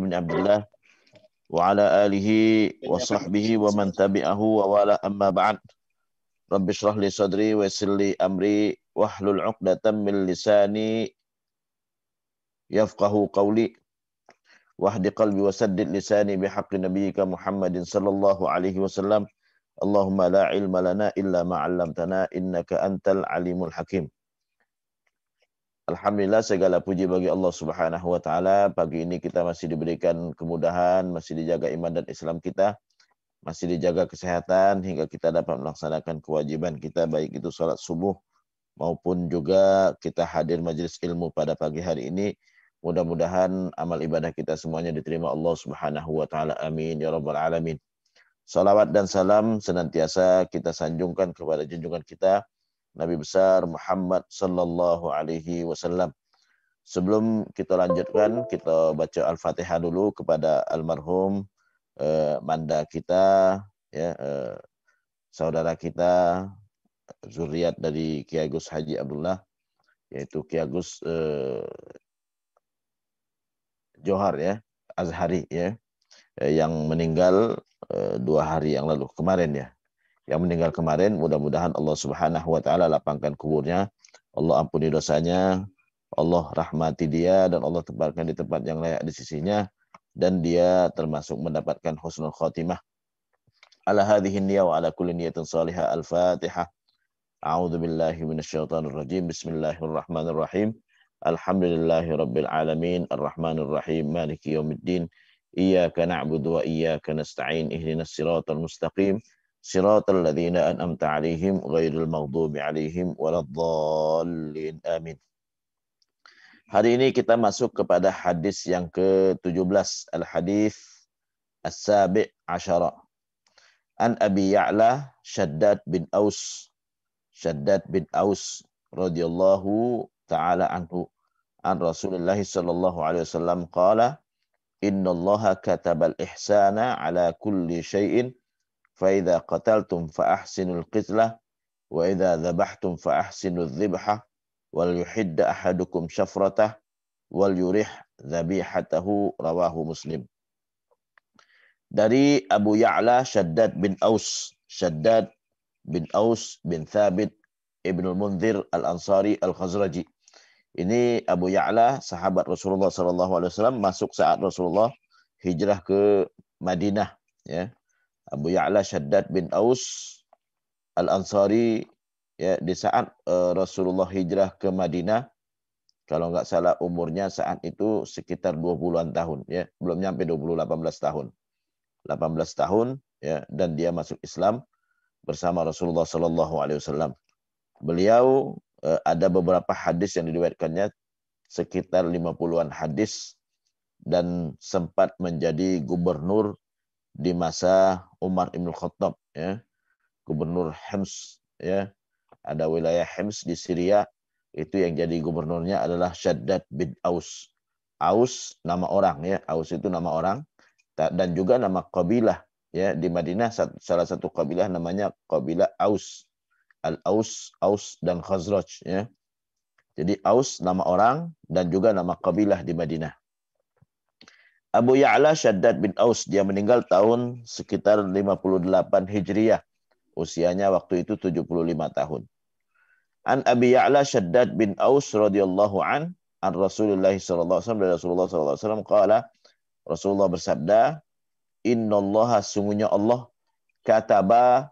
بن عبد الله وعلى آله وصحبه ومن تبعه ووالاه أما بعد رب اشرح لي صدري ويسر لي أمري واحلل عقدة من لساني يفقه قولي واهد قلبي وسدد لساني بحق نبيك محمد صلى الله عليه وسلم اللهم لا علم لنا إلا ما علمتنا إنك أنت العليم الحكيم. Alhamdulillah, segala puji bagi Allah Subhanahu wa taala. Pagi ini kita masih diberikan kemudahan, masih dijaga iman dan Islam kita, masih dijaga kesehatan hingga kita dapat melaksanakan kewajiban kita, baik itu salat subuh maupun juga kita hadir majelis ilmu pada pagi hari ini. Mudah-mudahan amal ibadah kita semuanya diterima Allah Subhanahu wa taala. Amin ya rabbal alamin. Salawat dan salam senantiasa kita sanjungkan kepada junjungan kita Nabi besar Muhammad sallallahu alaihi wasallam. Sebelum kita lanjutkan, kita baca Al-Fatihah dulu kepada almarhum manda kita, ya, saudara kita, zuriat dari Ki Agus Haji Abdullah, yaitu Ki Agus Johar, ya, Azhari, ya, yang meninggal 2 hari yang lalu kemarin, ya. Yang meninggal kemarin, mudah-mudahan Allah Subhanahu wa taala lapangkan kuburnya, Allah ampuni dosanya, Allah rahmati dia, dan Allah tempatkan di tempat yang layak di sisinya, dan dia termasuk mendapatkan husnul khotimah. Ala hadhihi niyya wa ala kulli niyatin salihah. Al-Fatihah. A'udzu billahi minasyaitonir rajim. Bismillahirrahmanirrahim. Alhamdulillahi rabbil alamin, arrahmanir rahim, maliki yaumiddin. Iyyaka na'budu wa iyyaka nasta'in. Ihdinas siratal mustaqim. Siratal ladzina an'amta 'alaihim ghairil maghdubi 'alaihim waladdallin. Amin. Hari ini kita masuk kepada hadis yang ke-17, al-hadis as-sabi' asyara. An Abi Ya'la Shaddad bin Aus radhiyallahu ta'ala anhu an Rasulullah sallallahu alaihi wasallam qala innallaha katabal ihsana ala kulli syai'in فإذا قتلتم فأحسنوا القتلة وإذا ذبحتم فأحسنوا الذبحة وليحد أحدكم شفرته وليرح ذبيحته. Rawahu Muslim. Dari Abu Ya'la Shaddad bin Aus bin Thabit Ibnul Munzir Al-Ansari Al-Khazraji. Ini Abu Ya'la, sahabat Rasulullah SAW, masuk saat Rasulullah hijrah ke Madinah, ya. Abu Ya'la Shaddad bin Aus Al-Ansari, ya, di saat Rasulullah hijrah ke Madinah, kalau nggak salah umurnya saat itu sekitar 20-an tahun, ya, belum nyampe 20, 18 tahun. 18 tahun, ya, dan dia masuk Islam bersama Rasulullah sallallahu alaihi wasallam. Beliau ada beberapa hadis yang diriwayatkannya, sekitar 50-an hadis, dan sempat menjadi gubernur di masa Umar Ibn Khattab, ya, gubernur Hims, ya, ada wilayah Hims di Syria, itu yang jadi gubernurnya adalah Shaddad bin Aus. Aus nama orang, ya, Aus itu nama orang, dan juga nama kabilah, ya, di Madinah salah satu kabilah namanya kabilah Aus, Al-Aus, Aus dan Khazraj, ya. Jadi Aus nama orang dan juga nama kabilah di Madinah. Abu Ya'la Shaddad bin Aus, dia meninggal tahun sekitar 58 Hijriyah. Usianya waktu itu 75 tahun. An Abi Ya'la Shaddad bin Aus radhiyallahu an Rasulullah sallallahu alaihi wasallam, dari Rasulullah sallallahu alaihi wasallam qala, Rasulullah bersabda, innallaha, sungguhnya Allah, kataba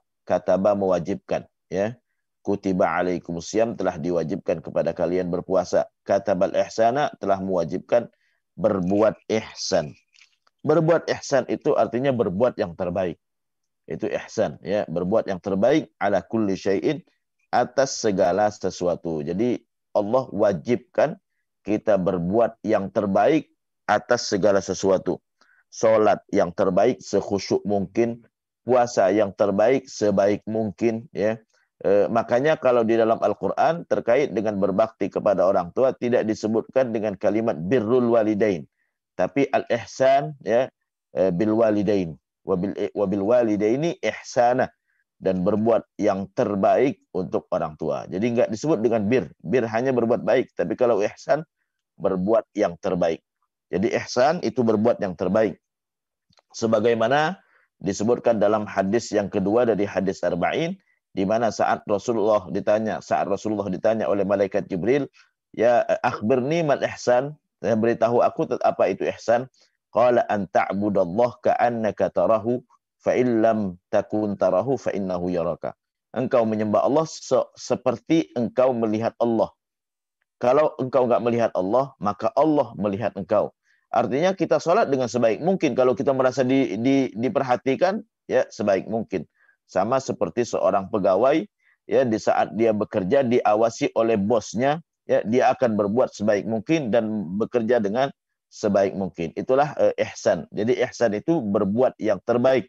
mewajibkan, ya. Kutiba alaikumusiyam, telah diwajibkan kepada kalian berpuasa. Katabal ihsana, telah mewajibkan berbuat ihsan. Berbuat ihsan itu artinya berbuat yang terbaik. Itu ihsan, ya, berbuat yang terbaik ala kulli syai'in, atas segala sesuatu. Jadi Allah wajibkan kita berbuat yang terbaik atas segala sesuatu. Salat yang terbaik sekhusyuk mungkin, puasa yang terbaik sebaik mungkin, ya. Makanya kalau di dalam Al-Quran terkait dengan berbakti kepada orang tua tidak disebutkan dengan kalimat birrul walidain, tapi al-ihsan, ya, bil walidain, wabil walidaini ihsana, dan berbuat yang terbaik untuk orang tua. Jadi enggak disebut dengan bir hanya berbuat baik, tapi kalau ihsan berbuat yang terbaik. Jadi ihsan itu berbuat yang terbaik. Sebagaimana disebutkan dalam hadis yang kedua dari hadis Arba'in, di mana saat Rasulullah ditanya oleh malaikat Jibril, ya akhbirni mal ihsan, beritahu aku apa itu ihsan. Qala an ta'budallah ka'annaka tarahu fa in lam takun tarahu fa innahu yaraka. Engkau menyembah Allah seperti engkau melihat Allah. Kalau engkau enggak melihat Allah, maka Allah melihat engkau. Artinya kita sholat dengan sebaik mungkin. Kalau kita merasa diperhatikan, ya sebaik mungkin. Sama seperti seorang pegawai, ya di saat dia bekerja diawasi oleh bosnya, ya dia akan berbuat sebaik mungkin dan bekerja dengan sebaik mungkin. Itulah ihsan. Jadi ihsan itu berbuat yang terbaik.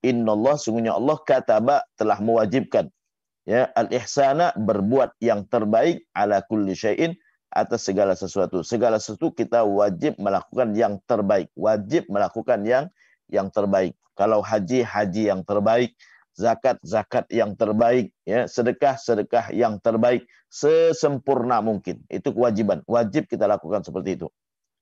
Innallah, sungguhnya Allah kataba, telah mewajibkan, ya al-ihsana, berbuat yang terbaik, ala kulli syai'in, atas segala sesuatu. Segala sesuatu kita wajib melakukan yang terbaik. Wajib melakukan yang terbaik. Kalau haji, haji yang terbaik. Zakat, zakat yang terbaik. Ya, sedekah, sedekah yang terbaik. Sesempurna mungkin. Itu kewajiban. Wajib kita lakukan seperti itu.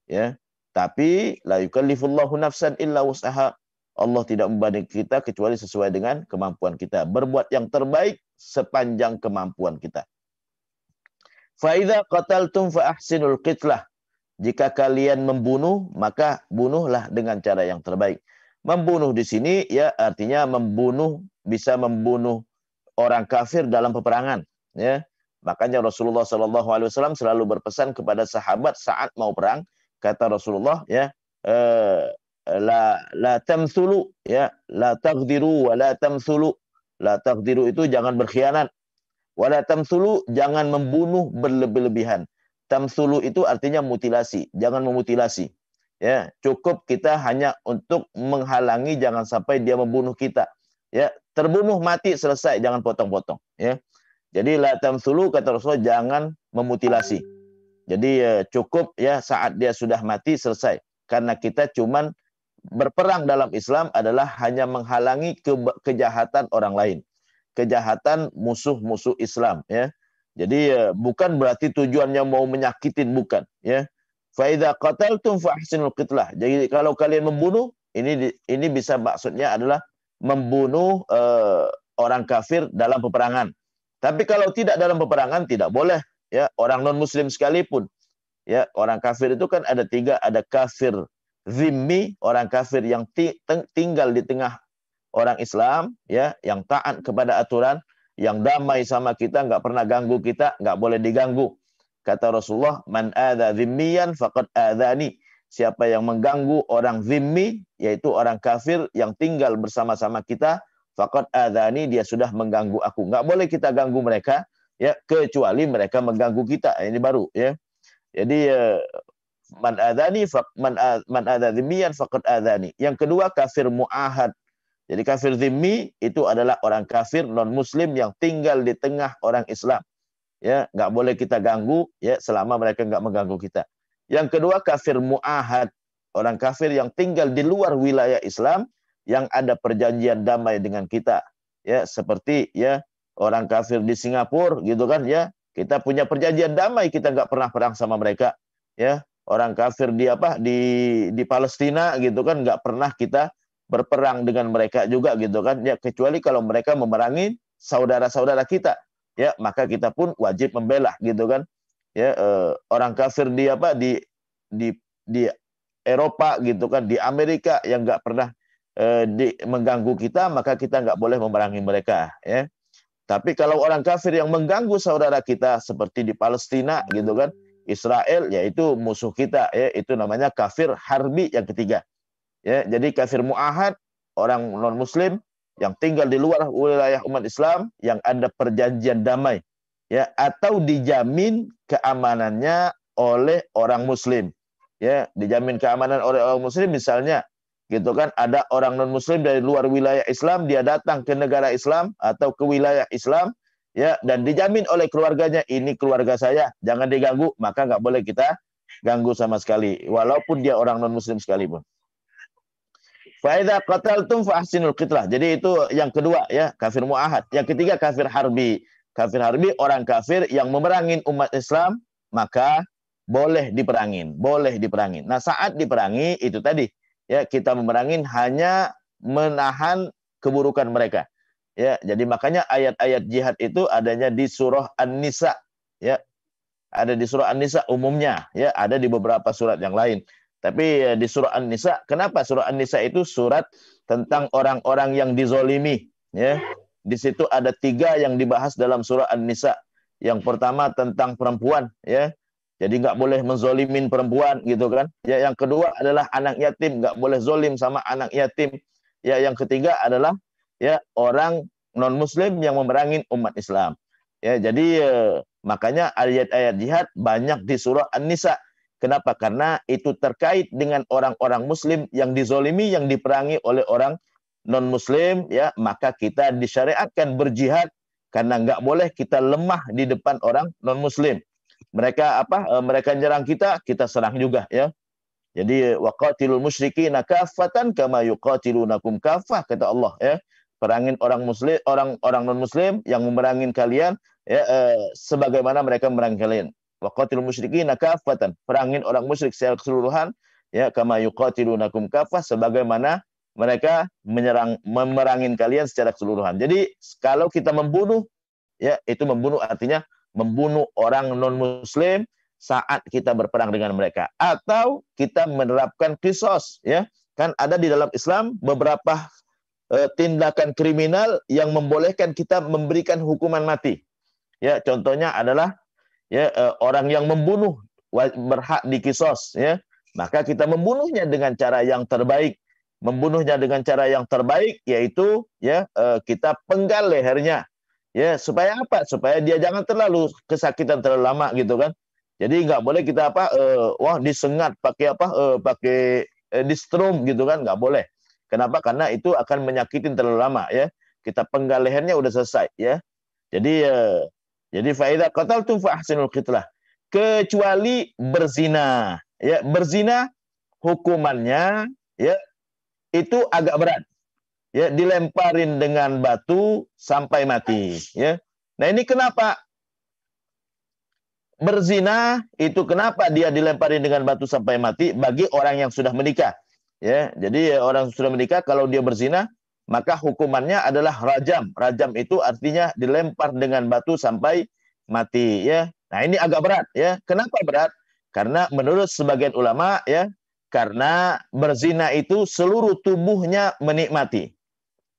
Ya. Tapi la yukallifullahu nafsan illa wus'aha. Allah tidak membanding kita kecuali sesuai dengan kemampuan kita. Berbuat yang terbaik sepanjang kemampuan kita. Fa'idha qataltum fa'ahsinul qitlah. Jika kalian membunuh, maka bunuhlah dengan cara yang terbaik. Membunuh di sini ya artinya membunuh, bisa membunuh orang kafir dalam peperangan. Ya, makanya Rasulullah SAW selalu berpesan kepada sahabat saat mau perang. Kata Rasulullah, ya, la tamthulu, ya, la taghdiru wa la tamthulu. La taghdiru itu jangan berkhianat. Wala tamthulu, jangan membunuh berlebih-lebihan. Tamthulu itu artinya mutilasi, jangan memutilasi. Ya, cukup kita hanya untuk menghalangi jangan sampai dia membunuh kita. Ya, terbunuh mati selesai, jangan potong-potong, ya. Jadi la tamthulu, kata Rasulullah, jangan memutilasi. Jadi cukup ya saat dia sudah mati selesai. Karena kita cuman berperang dalam Islam adalah hanya menghalangi kejahatan orang lain. Kejahatan musuh-musuh Islam, ya. Jadi bukan berarti tujuannya mau menyakitin, bukan, ya. Fa idza qataltum fa ahsinul qitlah. Jadi kalau kalian membunuh, ini bisa maksudnya adalah membunuh orang kafir dalam peperangan. Tapi kalau tidak dalam peperangan tidak boleh, ya, orang non muslim sekalipun. Ya, orang kafir itu kan ada tiga, ada kafir zimmi, orang kafir yang tinggal di tengah orang Islam, ya, yang taat kepada aturan, yang damai sama kita, nggak pernah ganggu kita, nggak boleh diganggu. Kata Rasulullah, man adza zimmiyan faqad adzani. Siapa yang mengganggu orang zimmi, yaitu orang kafir yang tinggal bersama-sama kita, faqad adzani, dia sudah mengganggu aku. Nggak boleh kita ganggu mereka, ya, kecuali mereka mengganggu kita. Ini baru, ya. Jadi man adzani man adza zimmiyan faqad adzani. Yang kedua kafir muahad. Jadi kafir zimmi itu adalah orang kafir non muslim yang tinggal di tengah orang Islam. Ya, nggak boleh kita ganggu, ya, selama mereka nggak mengganggu kita. Yang kedua kafir muahad, orang kafir yang tinggal di luar wilayah Islam yang ada perjanjian damai dengan kita. Ya, seperti ya orang kafir di Singapura gitu kan, ya. Kita punya perjanjian damai, kita nggak pernah perang sama mereka. Ya, orang kafir di Palestina gitu kan, nggak pernah kita berperang dengan mereka juga gitu kan, ya, kecuali kalau mereka memerangi saudara-saudara kita, ya, maka kita pun wajib membela gitu kan, ya. Orang kafir di Eropa gitu kan, di Amerika yang nggak pernah mengganggu kita, maka kita nggak boleh memerangi mereka, ya. Tapi kalau orang kafir yang mengganggu saudara kita seperti di Palestina gitu kan, Israel, yaitu musuh kita, ya, itu namanya kafir harbi yang ketiga. Ya, jadi kafir muahad, orang non muslim yang tinggal di luar wilayah umat Islam yang ada perjanjian damai, ya, atau dijamin keamanannya oleh orang muslim. Ya, dijamin keamanan oleh orang muslim, misalnya gitu kan, ada orang non muslim dari luar wilayah Islam, dia datang ke negara Islam atau ke wilayah Islam, ya, dan dijamin oleh keluarganya, ini keluarga saya, jangan diganggu, maka nggak boleh kita ganggu sama sekali walaupun dia orang non muslim sekalipun. Fa idza qataltum fa ahsinul qitlah. Jadi itu yang kedua, ya, kafir muahad. Yang ketiga kafir harbi. Kafir harbi orang kafir yang memerangi umat Islam, maka boleh diperangin, boleh diperangin. Nah, saat diperangi itu tadi, ya kita memerangin hanya menahan keburukan mereka. Ya, jadi makanya ayat-ayat jihad itu adanya di surah An-Nisa, ya. Ada di surah An-Nisa umumnya, ya, ada di beberapa surat yang lain. Tapi di surah An-Nisa, kenapa surah An-Nisa itu surat tentang orang-orang yang dizolimi, ya. Di situ ada 3 yang dibahas dalam surah An-Nisa. Yang pertama tentang perempuan, ya. Jadi nggak boleh menzolimin perempuan, gitu kan. Ya, yang kedua adalah anak yatim, nggak boleh zolim sama anak yatim. Ya, yang ketiga adalah ya orang non Muslim yang memerangi umat Islam. Ya, jadi makanya ayat-ayat jihad banyak di surah An-Nisa. Kenapa? Karena itu terkait dengan orang-orang Muslim yang dizolimi, yang diperangi oleh orang non-Muslim, ya, maka kita disyariatkan berjihad karena nggak boleh kita lemah di depan orang non-Muslim. Mereka mereka nyerang kita, kita serang juga, ya. Jadi waqatilul musyrikina kaffatan kama yuqatilunakum kaffah, kata Allah, ya. Perangin orang muslim, orang non muslim yang memerangin kalian, ya, sebagaimana mereka memerangi kalian. Waqatilul musyrikina kaffatan, perangin orang musyrik secara keseluruhan, ya, kama yuqatilunakum kaffah, sebagaimana mereka memerangin kalian secara keseluruhan. Jadi kalau kita membunuh, ya, itu membunuh artinya membunuh orang non muslim saat kita berperang dengan mereka, atau kita menerapkan qisas, ya. Kan ada di dalam Islam beberapa tindakan kriminal yang membolehkan kita memberikan hukuman mati. Ya, contohnya adalah ya orang yang membunuh berhak dikisos, ya. Maka kita membunuhnya dengan cara yang terbaik. Membunuhnya dengan cara yang terbaik yaitu ya kita penggal lehernya. Ya, supaya apa? Supaya dia jangan terlalu kesakitan terlalu lama, gitu kan. Jadi nggak boleh kita disengat pakai pakai distrom, gitu kan, nggak boleh. Kenapa? Karena itu akan menyakitin terlalu lama, ya. Kita penggal lehernya udah selesai, ya. Jadi fa idza qataltum fa ahsinul qitlah. Kecuali berzina, ya. Berzina hukumannya, ya, itu agak berat. Ya, dilemparin dengan batu sampai mati, ya. Nah, ini kenapa berzina itu, kenapa dia dilemparin dengan batu sampai mati bagi orang yang sudah menikah, ya. Jadi orang yang sudah menikah kalau dia berzina maka hukumannya adalah rajam. Rajam itu artinya dilempar dengan batu sampai mati, ya. Nah, ini agak berat, ya. Kenapa berat? Karena menurut sebagian ulama, ya, karena berzina itu seluruh tubuhnya menikmati.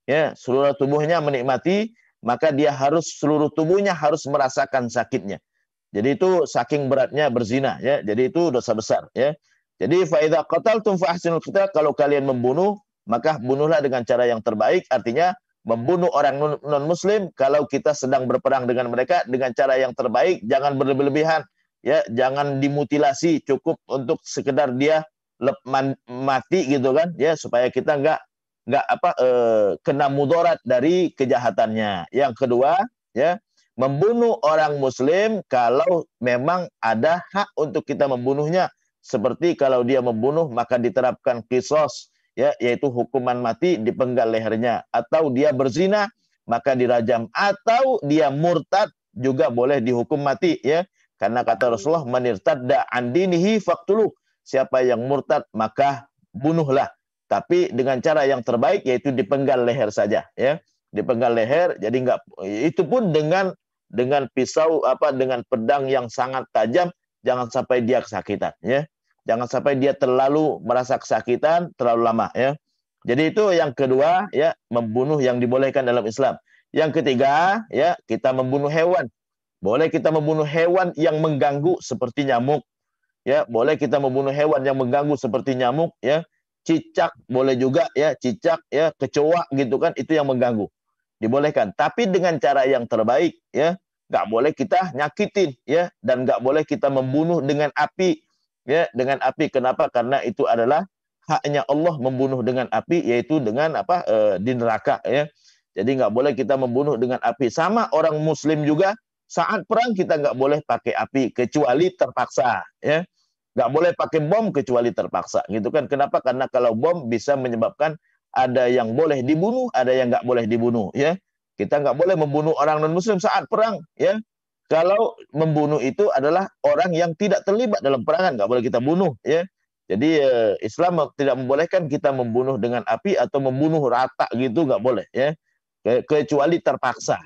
Ya, seluruh tubuhnya menikmati, maka dia harus seluruh tubuhnya harus merasakan sakitnya. Jadi itu saking beratnya berzina, ya. Jadi itu dosa besar, ya. Jadi fa idza qataltum fa ahsinul qitla, kalau kalian membunuh maka bunuhlah dengan cara yang terbaik, artinya membunuh orang non muslim kalau kita sedang berperang dengan mereka dengan cara yang terbaik, jangan berlebihan, ya, jangan dimutilasi, cukup untuk sekedar dia mati, gitu kan, ya, supaya kita nggak kena mudarat dari kejahatannya. Yang kedua, ya, membunuh orang muslim kalau memang ada hak untuk kita membunuhnya. Seperti kalau dia membunuh maka diterapkan qisas, ya, yaitu hukuman mati, dipenggal lehernya. Atau dia berzina maka dirajam. Atau dia murtad juga boleh dihukum mati, ya. Karena kata Rasulullah, man irtadda an dinihi faqtuluh. Siapa yang murtad maka bunuhlah. Tapi dengan cara yang terbaik yaitu dipenggal leher saja, ya. Dipenggal leher, jadi enggak, itu pun dengan pisau dengan pedang yang sangat tajam, jangan sampai dia kesakitan, ya. Jangan sampai dia terlalu merasa kesakitan terlalu lama, ya. Jadi itu yang kedua, ya, membunuh yang dibolehkan dalam Islam. Yang ketiga, ya, kita membunuh hewan. Boleh kita membunuh hewan yang mengganggu seperti nyamuk, ya. Boleh kita membunuh hewan yang mengganggu seperti nyamuk, ya. Cicak boleh juga, ya, cicak, ya, kecoa, gitu kan, itu yang mengganggu. Dibolehkan, tapi dengan cara yang terbaik, ya. Nggak boleh kita nyakitin, ya, dan nggak boleh kita membunuh dengan api, ya, dengan api. Kenapa? Karena itu adalah haknya Allah membunuh dengan api, yaitu dengan di neraka, ya. Jadi nggak boleh kita membunuh dengan api. Sama orang muslim juga saat perang kita nggak boleh pakai api kecuali terpaksa, ya. Nggak boleh pakai bom kecuali terpaksa, gitu kan. Kenapa? Karena kalau bom bisa menyebabkan ada yang boleh dibunuh, ada yang nggak boleh dibunuh, ya. Kita nggak boleh membunuh orang non muslim saat perang, ya. Kalau membunuh itu adalah orang yang tidak terlibat dalam perangan, nggak boleh kita bunuh, ya. Jadi Islam tidak membolehkan kita membunuh dengan api atau membunuh rata gitu, nggak boleh, ya. Kecuali terpaksa,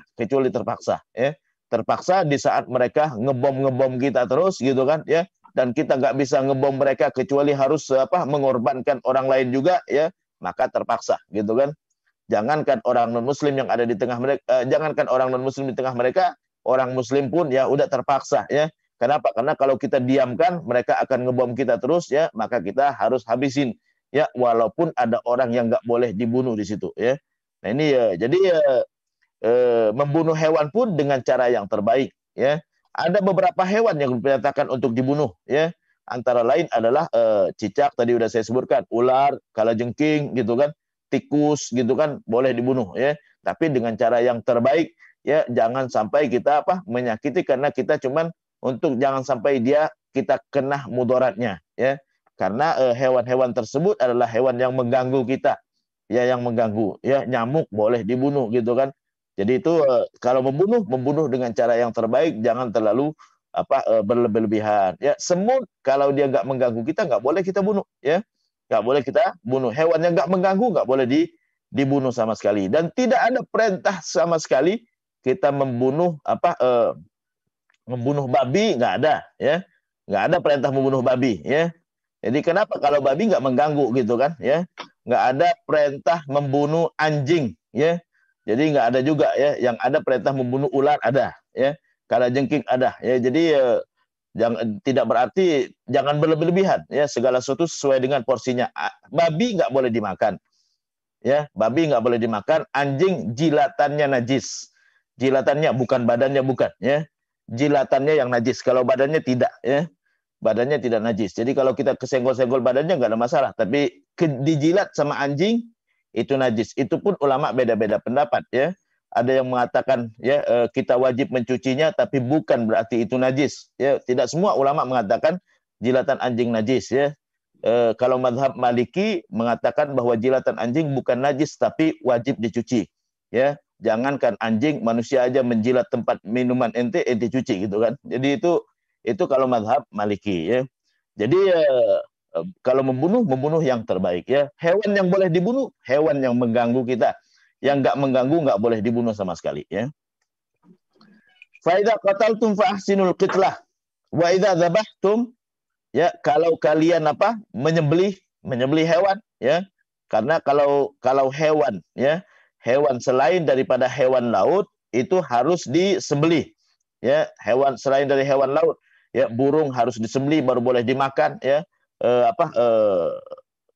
ya. Terpaksa di saat mereka ngebom kita terus gitu kan, ya. Dan kita nggak bisa ngebom mereka kecuali harus mengorbankan orang lain juga, ya. Maka terpaksa gitu kan. Jangankan orang non muslim yang ada di tengah mereka, jangankan orang non muslim di tengah mereka, orang muslim pun ya udah terpaksa, ya. Kenapa? Karena kalau kita diamkan, mereka akan ngebom kita terus, ya, maka kita harus habisin, ya, walaupun ada orang yang nggak boleh dibunuh di situ, ya. Nah ini ya, jadi membunuh hewan pun dengan cara yang terbaik, ya. Ada beberapa hewan yang diperintahkan untuk dibunuh, ya. Antara lain adalah cicak tadi udah saya sebutkan, ular, kalajengking gitu kan, tikus gitu kan boleh dibunuh, ya. Tapi dengan cara yang terbaik, ya, jangan sampai kita menyakiti karena kita cuman untuk jangan sampai kita kena mudaratnya, ya. Karena hewan-hewan tersebut adalah hewan yang mengganggu kita, ya, yang mengganggu, ya. Nyamuk boleh dibunuh gitu kan. Jadi itu kalau membunuh dengan cara yang terbaik, jangan terlalu berlebihan, ya. Semut kalau dia nggak mengganggu kita nggak boleh kita bunuh, ya. Nggak boleh kita bunuh. Hewan yang nggak mengganggu nggak boleh dibunuh sama sekali. Dan tidak ada perintah sama sekali kita membunuh membunuh babi, nggak ada, ya. Nggak ada perintah membunuh babi, ya. Jadi kenapa? Kalau babi nggak mengganggu gitu kan, ya. Nggak ada perintah membunuh anjing, ya. Jadi nggak ada juga, ya. Yang ada perintah membunuh ular ada, ya. Kalajengking ada, ya. Jadi tidak berarti jangan berlebihan, ya. Segala sesuatu sesuai dengan porsinya. Babi nggak boleh dimakan, ya. Babi nggak boleh dimakan. Anjing jilatannya najis, jilatannya bukan badannya, bukan, ya. Jilatannya yang najis. Kalau badannya tidak, ya. Badannya tidak najis. Jadi kalau kita kesenggol-senggol badannya nggak ada masalah. Tapi dijilat sama anjing itu najis. Itu pun ulama beda-beda pendapat, ya. Ada yang mengatakan ya kita wajib mencucinya, tapi bukan berarti itu najis. Ya, tidak semua ulama mengatakan jilatan anjing najis, ya. Kalau mazhab Maliki mengatakan bahwa jilatan anjing bukan najis tapi wajib dicuci, ya. Jangankan anjing, manusia aja menjilat tempat minuman ente cuci gitu kan. Jadi itu kalau mazhab Maliki, ya. Jadi kalau membunuh yang terbaik, ya. Hewan yang boleh dibunuh hewan yang mengganggu kita. Yang nggak mengganggu nggak boleh dibunuh sama sekali, ya. Fa idza qataltum fa ahsinul qitlah wa idza dzabhtum, ya, kalau kalian menyembelih hewan, ya. Karena kalau hewan, ya, hewan selain daripada hewan laut itu harus disembelih, ya. Hewan selain dari hewan laut, ya, burung harus disembelih baru boleh dimakan, ya.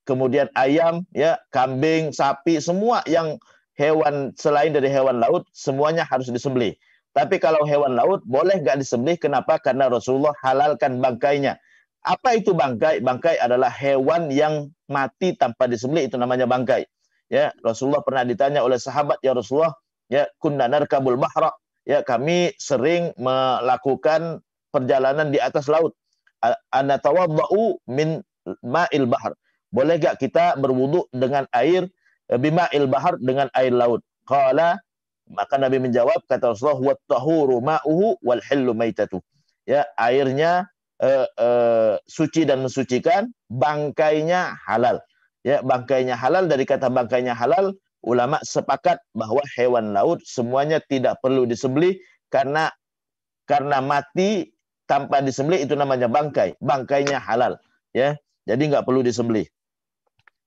Kemudian ayam, ya, kambing, sapi, semua yang hewan selain dari hewan laut semuanya harus disembelih. Tapi kalau hewan laut boleh nggak disembelih? Kenapa? Karena Rasulullah halalkan bangkainya. Apa itu bangkai? Bangkai adalah hewan yang mati tanpa disembelih, itu namanya bangkai. Ya, Rasulullah pernah ditanya oleh sahabat, ya Rasulullah, ya, kunna narkabul bahra, ya, kami sering melakukan perjalanan di atas laut. Ana tawaddau min ma'il bahr. Boleh gak kita berwudu dengan air bima'il bahar, dengan air laut? Qala, maka Nabi menjawab, kata Rasulullah, wat tahuru ma'uhu wal hillu maitatu. Ya, airnya suci dan mensucikan, bangkainya halal. Ya, bangkainya halal. Dari kata bangkainya halal, ulama sepakat bahwa hewan laut semuanya tidak perlu disembelih karena mati tanpa disembelih itu namanya bangkai. Bangkainya halal, ya. Jadi nggak perlu disembelih.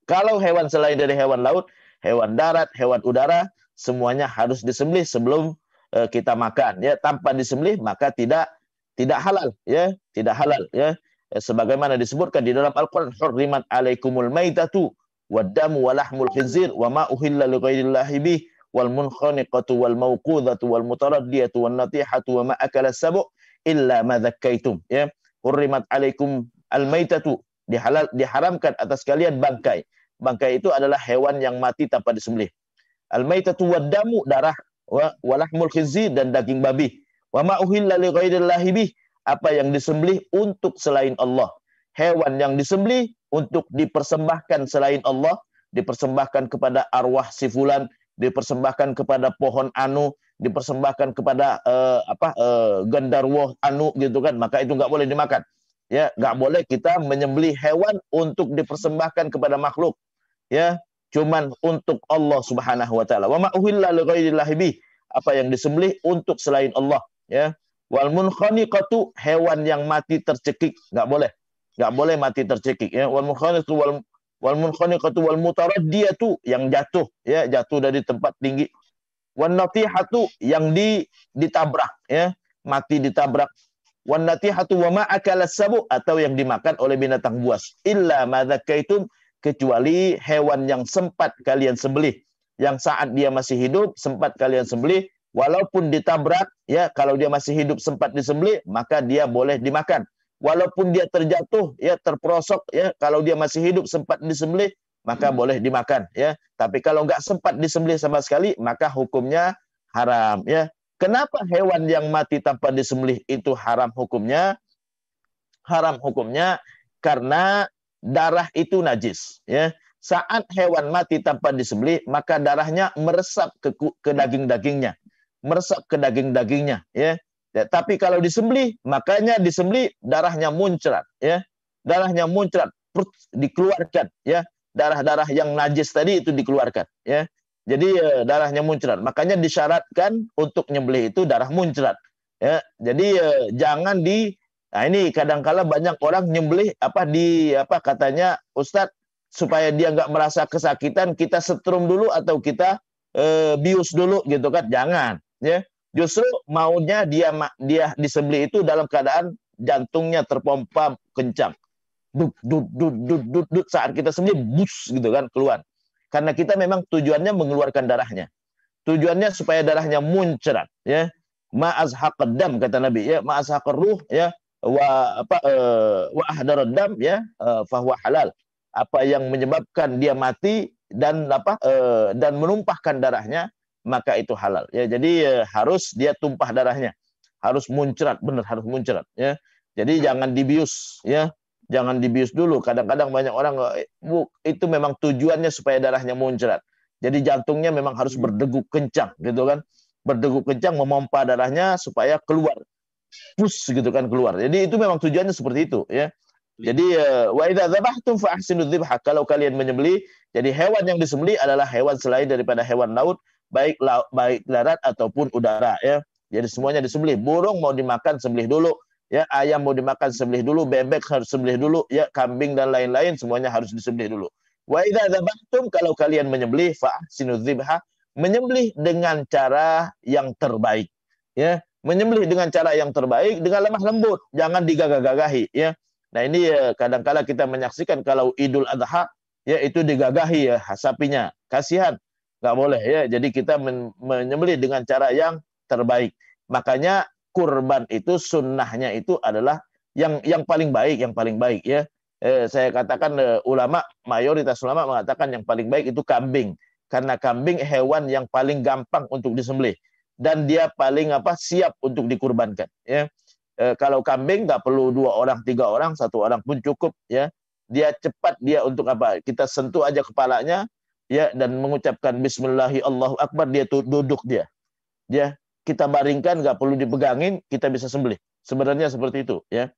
Kalau hewan selain dari hewan laut, hewan darat, hewan udara, semuanya harus disembelih sebelum kita makan, ya. Tanpa disembelih maka tidak halal, ya, tidak halal, ya. Sebagaimana disebutkan di dalam Al-Qur'an, hurrimat alaikumul maitatu waddamu walahmul khinzir wa ma uhilla lighairillahi bih wal munkhaniqatu wal mauqudatu wal mutaraddiyatu wan natihatu wa ma akala sabu illa ma dzakkaitum, ya. Hurrimat alaikum al-maitatu, diharamkan atas kalian bangkai. Bangkai itu adalah hewan yang mati tanpa disembelih. Al-maitatu waddamu, darah, walahmul khinzir, dan daging babi. Wa ma uhilla li ghairillahi bih, apa yang disembelih untuk selain Allah. Hewan yang disembelih untuk dipersembahkan selain Allah, dipersembahkan kepada arwah si fulan, dipersembahkan kepada pohon anu, dipersembahkan kepada gendarwo anu gitu kan, maka itu nggak boleh dimakan. Ya, nggak boleh kita menyembelih hewan untuk dipersembahkan kepada makhluk. Ya, cuman untuk Allah Subhanahu wa taala. Wa ma uhilla li ghairillahi bih, apa yang disembelih untuk selain Allah, ya. Wal munkhaniqatu, hewan yang mati tercekik, nggak boleh. Nggak boleh mati tercekik, ya. Wal munkhaniqatu wal munkhaniqatu wal mutaraddiyatu, yang jatuh, ya, jatuh dari tempat tinggi. Wan natihatu, yang ditabrak, ya, mati ditabrak. Wan natihatu wa ma akala sabu, atau yang dimakan oleh binatang buas. Illa ma dzakaitum, kecuali hewan yang sempat kalian sembelih, yang saat dia masih hidup sempat kalian sembelih, walaupun ditabrak, ya, kalau dia masih hidup sempat disembelih, maka dia boleh dimakan. Walaupun dia terjatuh, ya, terperosok, ya, kalau dia masih hidup sempat disembelih, maka boleh dimakan, ya. Tapi kalau nggak sempat disembelih sama sekali, maka hukumnya haram, ya. Kenapa hewan yang mati tanpa disembelih itu haram hukumnya? Haram hukumnya karena darah itu najis, ya. Saat hewan mati tanpa disembelih, maka darahnya meresap ke daging-dagingnya, meresap ke daging-dagingnya, ya. Ya, tapi kalau disembelih, makanya disembelih darahnya muncrat, ya. Darahnya muncrat, dikeluarkan, ya. Darah-darah yang najis tadi itu dikeluarkan, ya. Jadi darahnya muncrat. Makanya disyaratkan untuk nyembelih itu darah muncrat, ya. Jadi jangan nah ini kadang-kala banyak orang nyembelih katanya Ustadz, supaya dia nggak merasa kesakitan, kita setrum dulu atau kita bius dulu gitu kan. Jangan, ya. Justru maunya dia disembelih itu dalam keadaan jantungnya terpompa kencang. Duk duk duk duk duk duk, saat kita sembelih bus gitu kan keluar. Karena kita memang tujuannya mengeluarkan darahnya. Tujuannya supaya darahnya muncrat, ya. Ma'azhaqad dam, kata Nabi, ya, ma'azhaqar ruh, ya, wa ahdarad dam, ya, fahuwa halal. Apa yang menyebabkan dia mati dan dan menumpahkan darahnya, maka itu halal, ya. Jadi harus dia tumpah darahnya, harus muncrat, benar, harus muncrat, ya. Jadi jangan dibius, ya. Jangan dibius dulu. Kadang-kadang banyak orang itu memang tujuannya supaya darahnya muncrat. Jadi jantungnya memang harus berdegup kencang, gitu kan. Berdegup kencang, memompa darahnya supaya keluar. Pus gitu kan, keluar. Jadi itu memang tujuannya seperti itu, ya. Jadi wa idza dzabhtum fa ahsinu dzibha, kalau kalian menyembelih, jadi hewan yang disembelih adalah hewan selain daripada hewan laut, baik darat ataupun udara, ya. Jadi semuanya disembelih. Burung mau dimakan sembelih dulu, ya. Ayam mau dimakan sembelih dulu, bebek harus sembelih dulu, ya. Kambing dan lain-lain semuanya harus disembelih dulu. Wa idza dzabhtum, kalau kalian menyembelih, fa ahsinu dzibha, menyembelih dengan cara yang terbaik, ya. Menyembelih dengan cara yang terbaik, dengan lemah lembut, jangan digagah-gagahi, ya. Nah ini kadang-kala kita menyaksikan kalau Idul Adha, ya, itu digagahi, ya, sapinya, kasihan, nggak boleh, ya. Jadi kita menyembelih dengan cara yang terbaik. Makanya kurban itu sunnahnya itu adalah yang paling baik, ya. Saya katakan mayoritas ulama mengatakan yang paling baik itu kambing, karena kambing hewan yang paling gampang untuk disembelih dan dia paling siap untuk dikurbankan, ya. Kalau kambing nggak perlu 2 orang, 3 orang, 1 orang pun cukup, ya. Dia cepat, dia untuk kita sentuh aja kepalanya, ya, dan mengucapkan Bismillahi Allahu Akbar, dia duduk, dia kita baringkan, nggak perlu dipegangin, kita bisa sembelih. Sebenarnya seperti itu, ya.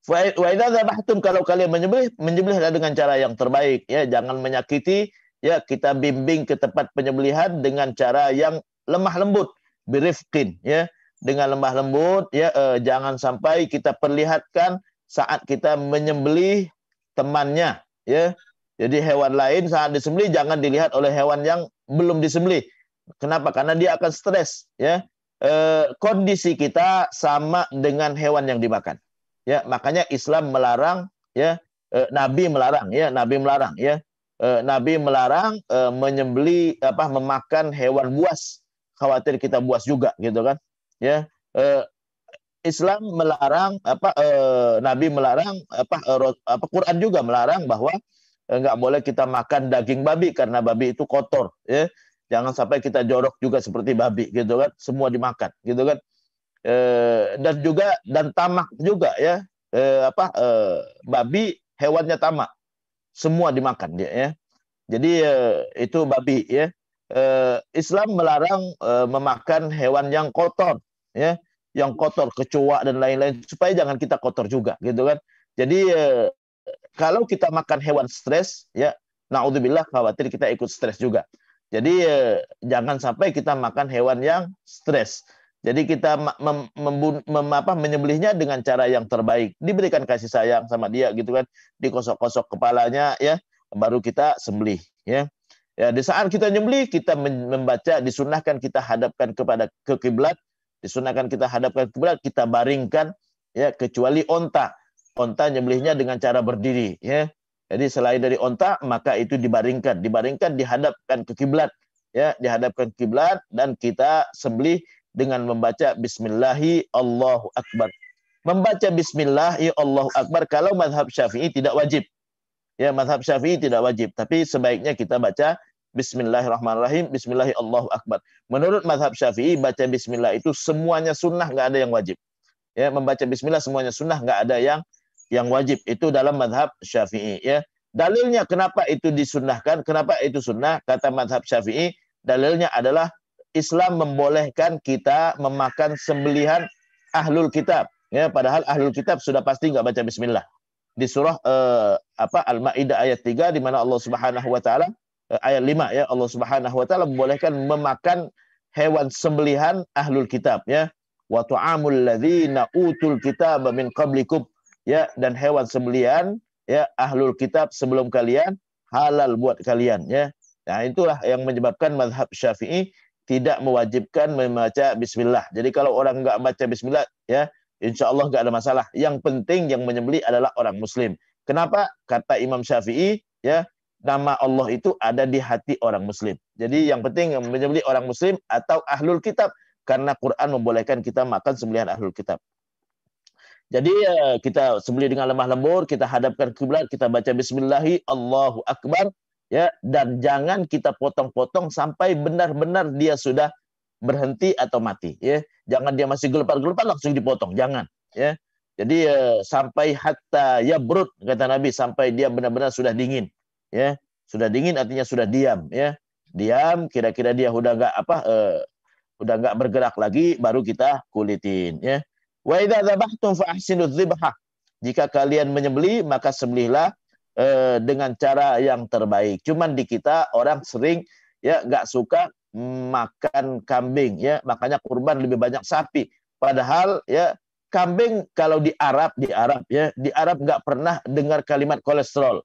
Wa idza dzabhtum, kalau kalian menyembelihlah dengan cara yang terbaik, ya. Jangan menyakiti, ya. Kita bimbing ke tempat penyembelihan dengan cara yang lemah lembut, birifqin, ya. Dengan lemah lembut, ya. Jangan sampai kita perlihatkan saat kita menyembelih temannya, ya. Jadi hewan lain saat disembelih jangan dilihat oleh hewan yang belum disembelih. Kenapa? Karena dia akan stres, ya. Kondisi kita sama dengan hewan yang dimakan, ya. Makanya Islam melarang, ya. Nabi melarang, ya. Nabi melarang, ya. Nabi melarang menyembelih memakan hewan buas, khawatir kita buas juga, gitu kan, ya. Islam melarang Nabi melarang Quran juga melarang bahwa nggak boleh kita makan daging babi karena babi itu kotor, ya. Jangan sampai kita jorok juga seperti babi, gitu kan. Semua dimakan, gitu kan. Dan tamak juga, ya. Babi hewannya tamak, semua dimakan dia, ya. Jadi itu babi, ya. Islam melarang memakan hewan yang kotor, ya, yang kotor, kecoa dan lain-lain, supaya jangan kita kotor juga, gitu kan. Jadi kalau kita makan hewan stres, ya, naudzubillah, khawatir kita ikut stres juga. Jadi jangan sampai kita makan hewan yang stres. Jadi kita menyembelihnya dengan cara yang terbaik, diberikan kasih sayang sama dia, gitu kan, dikosok-kosok kepalanya, ya, baru kita sembelih, ya. Ya, di saat kita nyembelih, kita membaca, disunahkan kita hadapkan ke kiblat, disunahkan kita hadapkan ke kiblat, kita baringkan, ya, kecuali onta. Onta nyembelihnya dengan cara berdiri, ya. Jadi selain dari onta, maka itu dibaringkan, dihadapkan ke kiblat, ya, dihadapkan ke kiblat, dan kita sembelih dengan membaca Bismillahi Allahu Akbar. Membaca Bismillahi Allahu Akbar kalau mazhab Syafi'i tidak wajib. Ya, mazhab Syafi'i tidak wajib, tapi sebaiknya kita baca Bismillahirrahmanirrahim, Bismillahi Allahu Akbar. Menurut mazhab Syafi'i, baca Bismillah itu semuanya sunnah, nggak ada yang wajib. Ya, membaca Bismillah semuanya sunnah, nggak ada yang wajib. Itu dalam mazhab Syafi'i. Ya, dalilnya kenapa itu disunnahkan, kenapa itu sunnah? Kata mazhab Syafi'i, dalilnya adalah Islam membolehkan kita memakan sembelihan ahlul kitab. Ya, padahal ahlul kitab sudah pasti nggak baca Bismillah. Di surah Al-Maidah ayat 3, di mana Allah Subhanahu wa taala, ayat 5, ya, Allah Subhanahu wa taala membolehkan memakan hewan sembelihan ahlul kitab, ya. Wa ta'amul ladzina utul kitaba min qablikum, ya, dan hewan sembelihan, ya, ahlul kitab sebelum kalian halal buat kalian, ya. Nah, itulah yang menyebabkan mazhab Syafi'i tidak mewajibkan membaca bismillah. Jadi kalau orang nggak baca bismillah, ya, insya Allah nggak ada masalah. Yang penting yang menyembelih adalah orang muslim. Kenapa? Kata Imam Syafi'i, ya, nama Allah itu ada di hati orang muslim. Jadi yang penting yang menyembelih orang muslim atau ahlul kitab, karena Quran membolehkan kita makan sembelihan ahlul kitab. Jadi kita sembelih dengan lemah lembut, kita hadapkan kiblat, kita baca Bismillahi Allahu Akbar, ya, dan jangan kita potong-potong sampai benar-benar dia sudah berhenti atau mati, ya. Jangan dia masih gelepar-gelepar langsung dipotong, jangan, ya. Jadi sampai hatta yabrud, kata Nabi, sampai dia benar-benar sudah dingin, ya. Sudah dingin artinya sudah diam, ya. Diam, kira-kira dia udah nggak bergerak lagi, baru kita kulitin, ya. Wa idza dzabhtum fa ahsinudz dzibhah. Jika kalian menyembelih, maka sembelihlah dengan cara yang terbaik. Cuman di kita orang sering, ya, nggak suka makan kambing, ya, makanya kurban lebih banyak sapi. Padahal, ya, kambing kalau di Arab, ya, di Arab nggak pernah dengar kalimat kolesterol.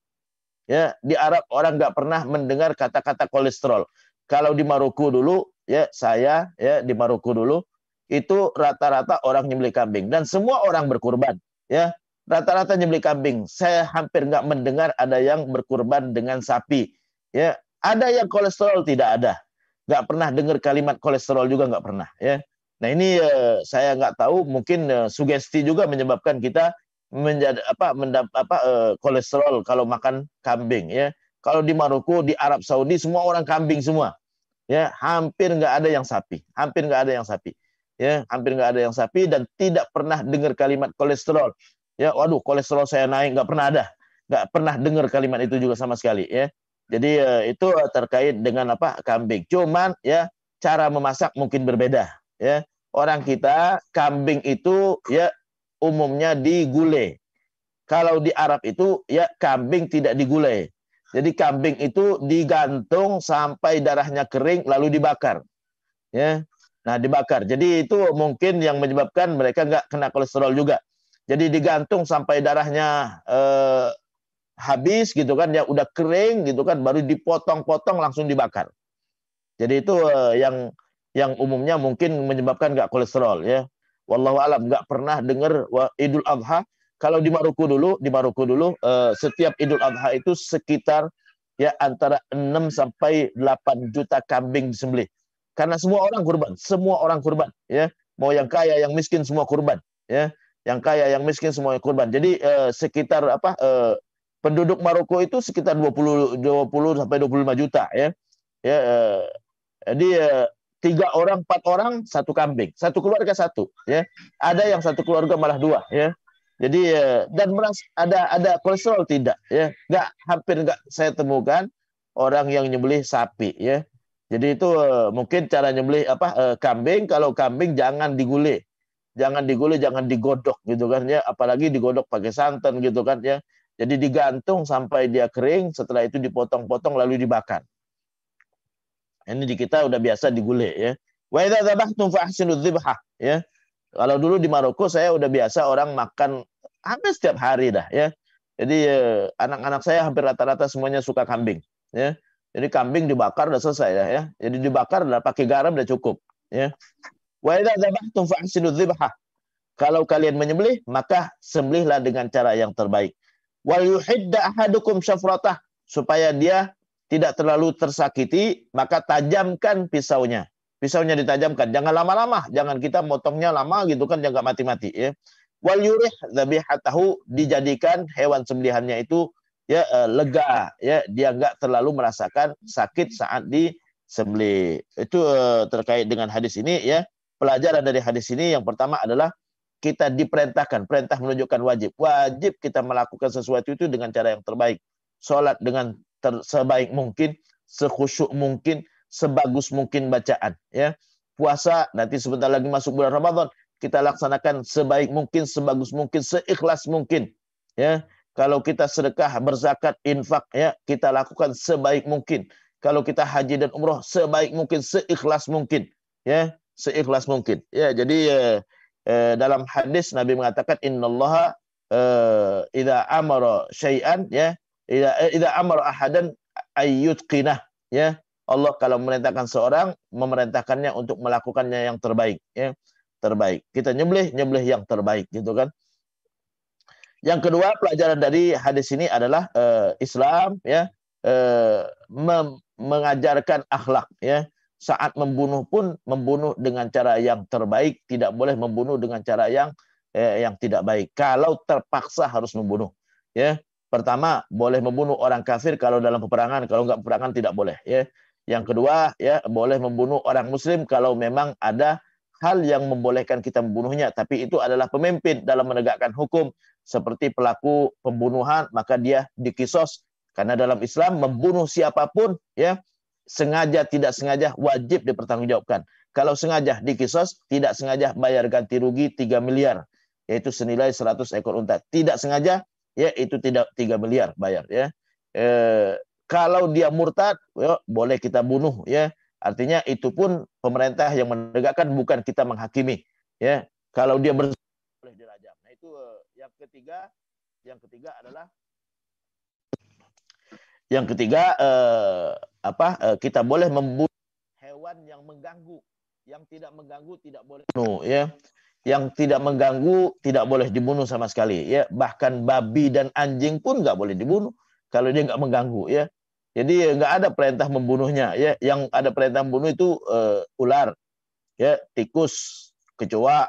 Ya, di Arab orang nggak pernah mendengar kata-kata kolesterol. Kalau di Maroko dulu, ya, saya, ya, di Maroko dulu itu rata-rata orang nyembelih kambing dan semua orang berkurban, ya. Rata-rata nyembelih kambing. Saya hampir nggak mendengar ada yang berkurban dengan sapi. Ya, ada yang kolesterol tidak ada. Nggak pernah dengar kalimat kolesterol juga nggak pernah. Ya. Nah ini saya nggak tahu. Mungkin sugesti juga menyebabkan kita menjadi kolesterol kalau makan kambing. Ya. Kalau di Maroko, di Arab Saudi semua orang kambing semua. Ya, hampir nggak ada yang sapi. Hampir nggak ada yang sapi. Ya, hampir nggak ada yang sapi dan tidak pernah dengar kalimat kolesterol. Ya, waduh, kolesterol saya naik, nggak pernah dengar kalimat itu juga sama sekali, ya. Jadi itu terkait dengan kambing. Cuman, ya, cara memasak mungkin berbeda, ya. Orang kita kambing itu, ya, umumnya digulai. Kalau di Arab itu, ya, kambing tidak digulai. Jadi kambing itu digantung sampai darahnya kering lalu dibakar, ya. Nah, dibakar. Jadi itu mungkin yang menyebabkan mereka nggak kena kolesterol juga. Jadi digantung sampai darahnya habis, gitu kan, ya, udah kering, gitu kan, baru dipotong-potong langsung dibakar. Jadi itu yang umumnya mungkin menyebabkan nggak kolesterol, ya. Wallahu alam, nggak pernah dengar Idul Adha. Kalau di Maroko dulu setiap Idul Adha itu sekitar, ya, antara 6 sampai 8 juta kambing disembelih. Karena semua orang kurban, ya. Mau yang kaya, yang miskin semua kurban, ya. Yang kaya, yang miskin semuanya kurban. Jadi sekitar penduduk Maroko itu sekitar 20 sampai 25 juta, ya. Ya, jadi 3 orang, 4 orang satu kambing, satu keluarga satu, ya. Ada yang satu keluarga malah 2, ya. Jadi dan ada kolesterol tidak, ya. Hampir nggak saya temukan orang yang nyembelih sapi, ya. Jadi itu mungkin cara nyembelih kambing. Kalau kambing jangan digulai, jangan digulai, jangan digodok gitu kan ya. Apalagi digodok pakai santan gitu kan ya. Jadi digantung sampai dia kering. Setelah itu dipotong-potong lalu dibakar. Ini di kita udah biasa digulai ya. Wa idza dzabhtum fa ahsinu dzibhah ya. Kalau dulu di Maroko saya udah biasa orang makan hampir setiap hari dah ya. Jadi anak-anak saya hampir rata-rata semuanya suka kambing ya. Jadi kambing dibakar udah selesai dah ya. Jadi dibakar udah pakai garam udah cukup ya. Wa idza dzabhtum fa ahsinu dzibhah. Kalau kalian menyembelih maka sembelihlah dengan cara yang terbaik. Wal yuhidda ahadukum syafratah, supaya dia tidak terlalu tersakiti, maka tajamkan pisaunya. Pisaunya ditajamkan, jangan lama-lama, jangan kita motongnya lama gitu kan, jangan mati-mati ya. Wal yurih dzabihatahu, dijadikan hewan sembelihannya itu ya lega ya, dia enggak terlalu merasakan sakit saat disembelih. Itu terkait dengan hadis ini ya. Pelajaran dari hadis ini yang pertama adalah kita diperintahkan, perintah menunjukkan wajib. Wajib kita melakukan sesuatu itu dengan cara yang terbaik. Salat dengan sebaik mungkin, sekhusyuk mungkin, sebagus mungkin bacaan ya. Puasa nanti sebentar lagi masuk bulan Ramadan, kita laksanakan sebaik mungkin, sebagus mungkin, seikhlas mungkin ya. Kalau kita sedekah, berzakat, infak ya, kita lakukan sebaik mungkin. Kalau kita haji dan umroh, sebaik mungkin, seikhlas mungkin ya, seikhlas mungkin ya. Jadi dalam hadis Nabi mengatakan innallaha idza amara syai'an ya, idza amara ahadan ayyutqinah ya. Allah kalau memerintahkan seorang, memerintahkannya untuk melakukannya yang terbaik ya. Terbaik. Kita nyembelih yang terbaik gitu kan. Yang kedua, pelajaran dari hadis ini adalah Islam ya mengajarkan akhlak ya. Saat membunuh pun membunuh dengan cara yang terbaik, tidak boleh membunuh dengan cara yang tidak baik. Kalau terpaksa harus membunuh ya. Pertama, boleh membunuh orang kafir kalau dalam peperangan, kalau enggak peperangan tidak boleh ya. Yang kedua ya, boleh membunuh orang muslim kalau memang ada hal yang membolehkan kita membunuhnya, tapi itu adalah pemimpin dalam menegakkan hukum seperti pelaku pembunuhan, maka dia dikisos. Karena dalam Islam membunuh siapapun ya, sengaja tidak sengaja wajib dipertanggungjawabkan. Kalau sengaja dikisos, tidak sengaja bayar ganti rugi 3 miliar, yaitu senilai 100 ekor unta. Tidak sengaja ya, itu tidak 3 miliar bayar ya. Kalau dia murtad ya, boleh kita bunuh ya. Artinya itu pun pemerintah yang menegakkan, bukan kita menghakimi ya. Kalau dia boleh dirajam. Nah itu yang ketiga adalah kita boleh membunuh hewan yang mengganggu. Yang tidak mengganggu tidak boleh dibunuh ya. Yang tidak mengganggu tidak boleh dibunuh sama sekali ya. Bahkan babi dan anjing pun nggak boleh dibunuh kalau dia nggak mengganggu ya. Jadi nggak ada perintah membunuhnya ya. Yang ada perintah membunuh itu ular ya, tikus, kecoa,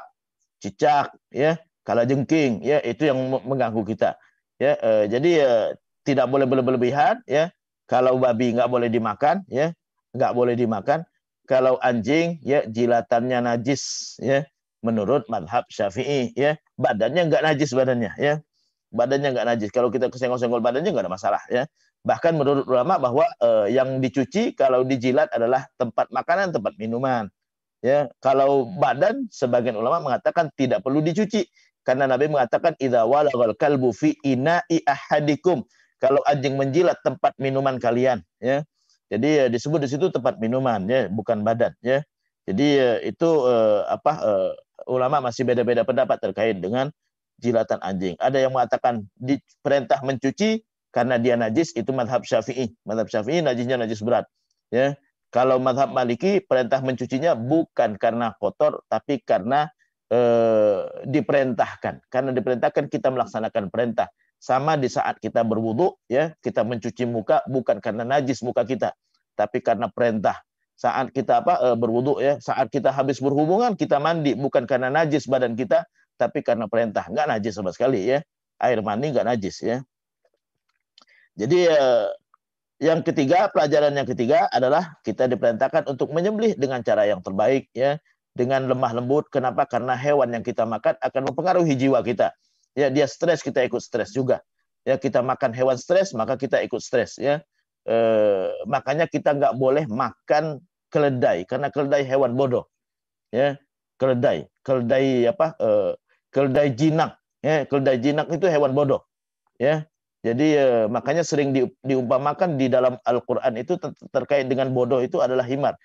cicak ya, kalajengking ya, itu yang mengganggu kita ya. Jadi tidak boleh berlebihan ya. Kalau babi nggak boleh dimakan ya, nggak boleh dimakan. Kalau anjing ya, jilatannya najis ya, menurut mazhab Syafi'i ya. Badannya nggak najis badannya ya, badannya nggak najis. Kalau kita kesenggol-senggol badannya nggak ada masalah ya. Bahkan menurut ulama bahwa yang dicuci kalau dijilat adalah tempat makanan, tempat minuman. Ya, kalau badan sebagian ulama mengatakan tidak perlu dicuci karena Nabi mengatakan idza walagal kalbu fi ina'i ahadikum, kalau anjing menjilat tempat minuman kalian ya. Jadi disebut di situ tempat minuman ya, bukan badan ya. Jadi itu ulama masih beda-beda pendapat terkait dengan jilatan anjing. Ada yang mengatakan diperintah mencuci karena dia najis, itu mazhab Syafi'i. Mazhab Syafi'i najisnya najis berat ya. Kalau mazhab Maliki perintah mencucinya bukan karena kotor, tapi karena diperintahkan. Karena diperintahkan kita melaksanakan perintah. Sama di saat kita berwudu ya, kita mencuci muka bukan karena najis muka kita, tapi karena perintah. Saat kita berwudu ya, saat kita habis berhubungan kita mandi bukan karena najis badan kita, tapi karena perintah. Enggak najis sama sekali ya. Air mani enggak najis ya. Jadi yang ketiga, pelajaran yang ketiga adalah kita diperintahkan untuk menyembelih dengan cara yang terbaik ya, dengan lemah lembut. Kenapa? Karena hewan yang kita makan akan mempengaruhi jiwa kita. Ya, dia stres, kita ikut stres juga. Ya, kita makan hewan stres, maka kita ikut stres ya. Makanya kita nggak boleh makan keledai, karena keledai hewan bodoh. Ya, keledai keledai jinak. Ya, keledai jinak itu hewan bodoh. Ya. Jadi makanya sering diumpamakan di dalam Al-Qur'an itu terkait dengan bodoh itu adalah himar.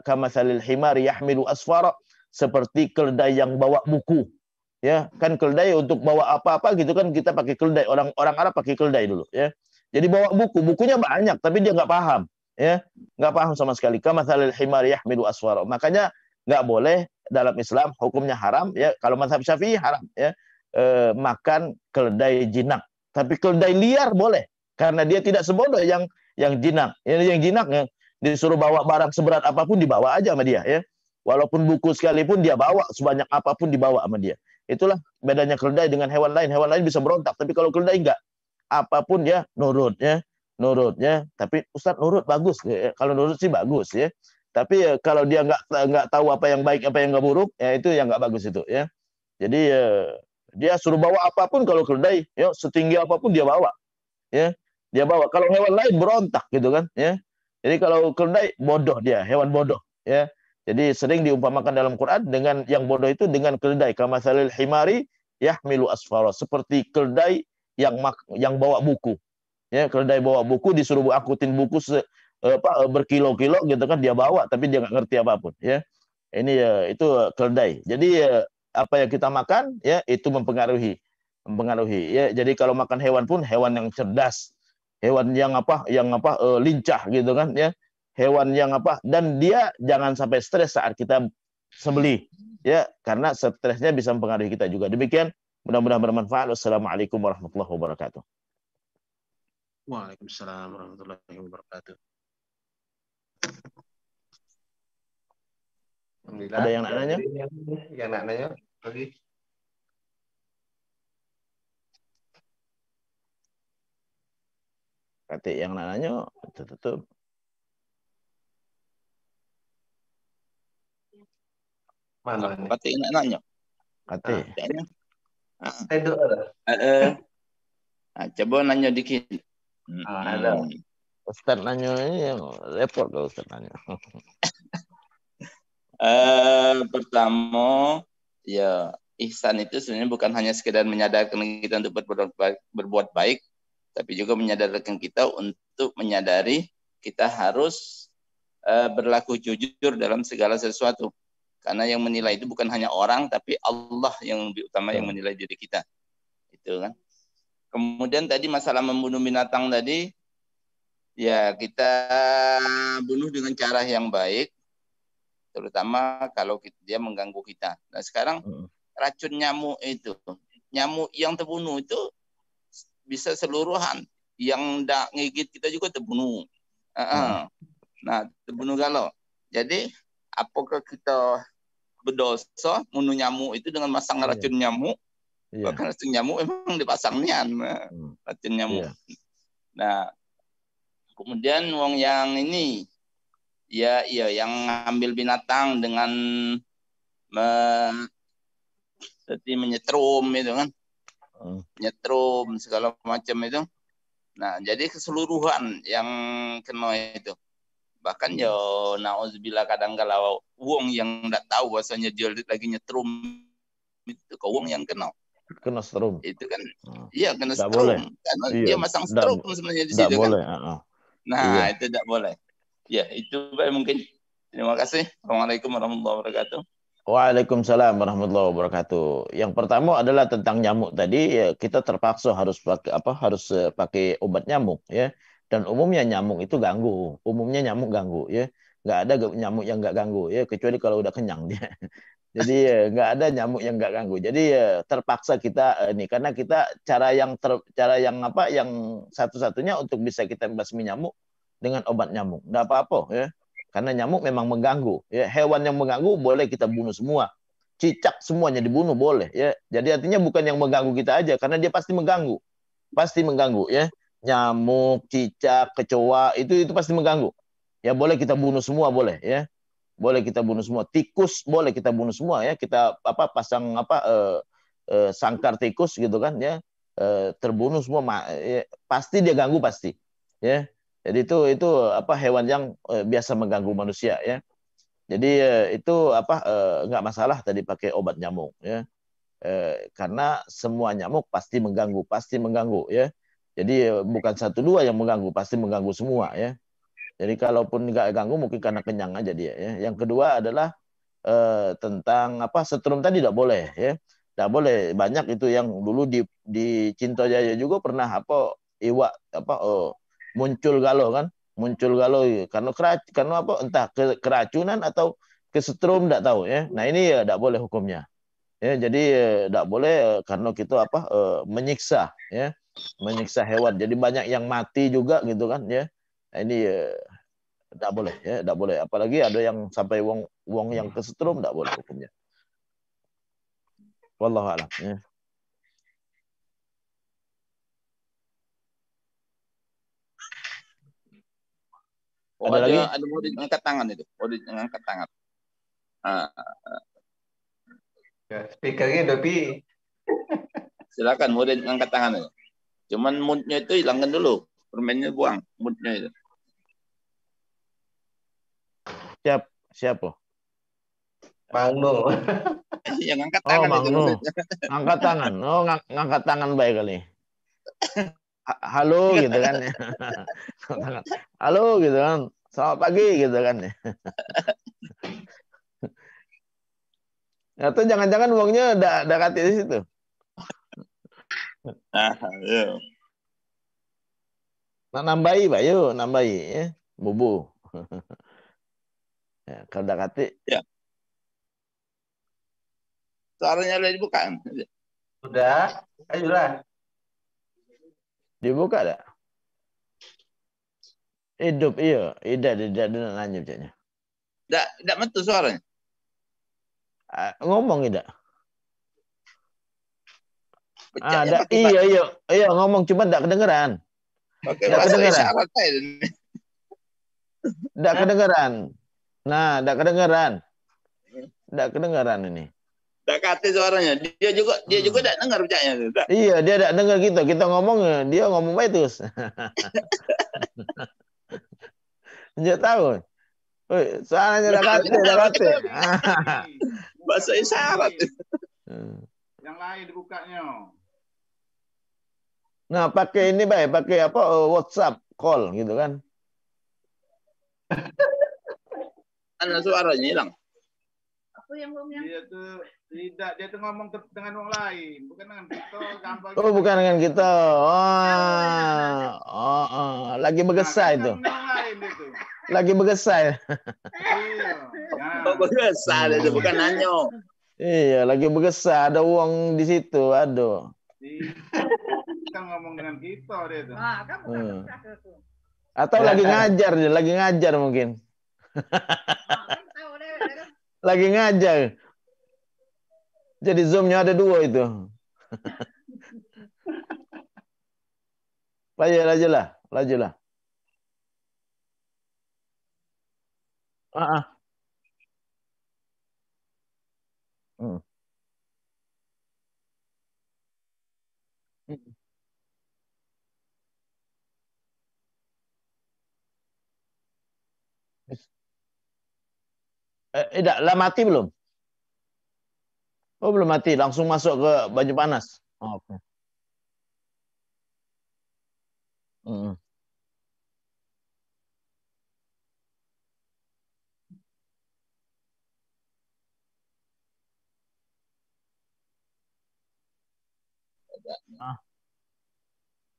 Kamatsalil himar yahmilu asfara, seperti keledai yang bawa buku. Ya, kan keledai untuk bawa apa-apa gitu kan kita pakai keledai. Orang Arab pakai keledai dulu, ya. Jadi bawa bukunya banyak tapi dia nggak paham, ya. Nggak paham sama sekali. Kamatsalil himar yahmilu asfara. Makanya nggak boleh dalam Islam, hukumnya haram, ya. Kalau mazhab Syafi'i haram, ya. Makan keledai jinak. Tapi keledai liar boleh, karena dia tidak sebodoh yang jinak. Yang jinak ya, disuruh bawa barang seberat apapun dibawa aja sama dia, ya. Walaupun buku sekalipun dia bawa, sebanyak apapun dibawa sama dia. Itulah bedanya keledai dengan hewan lain. Hewan lain bisa berontak, tapi kalau keledai enggak. Apapun dia nurut, ya. Nurut, ya. Tapi Ustaz, nurut bagus, ya. Kalau nurut sih bagus, ya. Tapi kalau dia enggak tahu apa yang baik, apa yang enggak buruk, ya itu yang enggak bagus itu, ya. Jadi dia suruh bawa apapun, kalau keledai, ya, setinggi apapun dia bawa, ya. Dia bawa. Kalau hewan lain berontak gitu kan, ya. Jadi kalau keledai bodoh, dia hewan bodoh, ya. Jadi sering diumpamakan dalam Quran dengan yang bodoh itu dengan keledai, kamatsalil himari yahmilu asfara, seperti keledai yang bawa buku. Ya, keledai bawa buku, disuruh angkutin buku berkilo-kilo gitu kan, dia bawa tapi dia nggak ngerti apapun, ya. Ini itu keledai. Jadi apa yang kita makan, ya, itu mempengaruhi, ya. Jadi kalau makan hewan pun hewan yang cerdas, hewan yang lincah gitu kan, ya. Hewan yang dan dia jangan sampai stres saat kita sembelih, ya, karena stresnya bisa mempengaruhi kita juga. Demikian, mudah-mudahan bermanfaat. Wassalamualaikum warahmatullahi wabarakatuh. Waalaikumsalam warahmatullahi wabarakatuh. Ada yang nak nanya? Yang nak nanya lagi? Kata yang nak nanya tutup. Mana? Kata yang nak nanya. Kata. Coba nanya dikit. Ada. Ustaz nanya ini yang repot kalau Ustaz nanya. Pertama, ya, ihsan itu sebenarnya bukan hanya sekedar menyadarkan kita untuk berbuat baik, tapi juga menyadarkan kita untuk menyadari kita harus berlaku jujur dalam segala sesuatu. Karena yang menilai itu bukan hanya orang, tapi Allah yang lebih utama yang menilai diri kita. Itu kan. Kemudian tadi masalah membunuh binatang tadi, ya kita bunuh dengan cara yang baik, terutama kalau dia mengganggu kita. Nah sekarang racun nyamuk yang terbunuh itu bisa seluruhan. Yang tidak ngigit kita juga terbunuh. Nah terbunuh galau. Jadi apakah kita berdosa bunuh nyamuk itu dengan masang racun nyamuk? Bahkan racun nyamuk memang dipasangnya racun nyamuk. Nah kemudian wong yang ini ya yang ngambil binatang dengan seperti menyetrum itu kan, menyetrum segala macam itu. Nah jadi keseluruhan yang kena itu. Bahkan ya nauzubillah kadang kalau wong yang tidak tahu bahasanya dia lagi nyetrum itu ke wong yang kena strum. Itu kan iya kena strum boleh. Karena dia masang strum sebenarnya di situ boleh. Kan. Nah itu tidak boleh. Ya itu baik mungkin. Terima kasih. Assalamualaikum warahmatullahi wabarakatuh. Waalaikumsalam warahmatullahi wabarakatuh. Yang pertama adalah tentang nyamuk tadi, ya, kita terpaksa harus pakai obat nyamuk, ya. Dan umumnya nyamuk itu ganggu. Umumnya nyamuk ganggu, ya. Nggak ada nyamuk yang nggak ganggu, ya, kecuali kalau udah kenyang dia. Jadi nggak ada nyamuk yang nggak ganggu. Jadi terpaksa kita ini karena kita cara yang satu-satunya untuk bisa kita membasmi nyamuk dengan obat nyamuk. Nggak apa-apa, ya. Karena nyamuk memang mengganggu. Ya, hewan yang mengganggu boleh kita bunuh semua. Cicak semuanya dibunuh boleh. Ya. Jadi artinya bukan yang mengganggu kita aja, karena dia pasti mengganggu. Pasti mengganggu, ya. Nyamuk, cicak, kecoa itu pasti mengganggu. Ya boleh kita bunuh semua boleh, ya. Boleh kita bunuh semua. Tikus boleh kita bunuh semua, ya. Kita pasang sangkar tikus gitu kan, ya. Terbunuh semua, ya. Pasti dia ganggu pasti, ya. Jadi itu apa hewan yang biasa mengganggu manusia ya. Jadi itu apa nggak masalah tadi pakai obat nyamuk ya. Karena semua nyamuk pasti mengganggu ya. Jadi bukan satu dua yang mengganggu, pasti mengganggu semua ya. Jadi kalaupun nggak ganggu mungkin karena kenyang aja dia ya. Yang kedua adalah tentang apa setrum tadi tidak boleh ya. Tidak boleh. Banyak itu yang dulu di Cinta Jaya juga pernah apa iwak apa muncul galo kan? Muncul galo karena karena apa entah keracunan atau kesetrum tidak tahu ya. Nah ini ya tidak boleh hukumnya. Ya, jadi tidak boleh karena kita apa menyiksa ya, menyiksa hewan. Jadi banyak yang mati juga gitu kan ya. Nah, ini tidak boleh ya, tidak boleh. Apalagi ada yang sampai wong wong yang kesetrum tidak boleh hukumnya. Wallahu a'lam ya. Oh, Ada lagi? ada murid angkat tangan itu, murid yang angkat tangan. Nah, Ya, speakernya Dopi. silakan murid angkat tangan itu. Cuman moodnya itu hilangkan dulu, permennya buang, moodnya itu. Siapa? Mangno. Yang angkat Oh, tangan itu Mang Nu. muridnya. Ngangkat tangan. Oh, ngangkat tangan baik kali. Halo gitu kan ya. Halo gitu kan. Selamat pagi gitu kan ya. Atau jangan-jangan uangnya udah kati di situ. Nah, ya. Nah, nambahi, Pak. Yuk, nambahi ya. Bubu. Ya, kalau udah kati. Ya, suaranya udah dibuka. Sudah, ayolah. Dibuka dah. Hidup, iya. Tidak nanya caknya. Tidak metu suaranya. Ngomong tidak? Pecahnya Ada, iya ngomong cuma tidak kedengeran. pakai Tidak bahasa kedengeran. isyarat aja. Tidak kedengeran. Nah, tidak kedengeran. Tidak kedengeran ini. Tak kata suaranya. Dia juga tidak dengar pecahnya. Iya, dia tidak dengar kita. Kita ngomong, dia ngomong baik terus. Dia tahu. Woi, suaranya udah kate. Bahasa isyarat. Yang lain dibukanya. Nah, pakai ini baik, pakai apa? WhatsApp call gitu kan. Karena suaranya hilang. Aku yang belum yang. Dia tuh ngomong dengan orang lain, bukan dengan kita. Gampang. Oh, bukan dengan kita. Lagi bergesah itu. Lagi bergesah. Iya. Oh, besar itu bukan nanyo. Iya, lagi bergesah. Ada uang di situ, aduh. Kita ngomong dengan kita dia tuh. Atau lagi ngajar dia, lagi ngajar mungkin. Lagi ngajar. Jadi zoomnya ada dua itu. Lajulah. Hmm. Lah mati belum? Oh, belum mati, langsung masuk ke baju panas. Oh, oke. Hmm.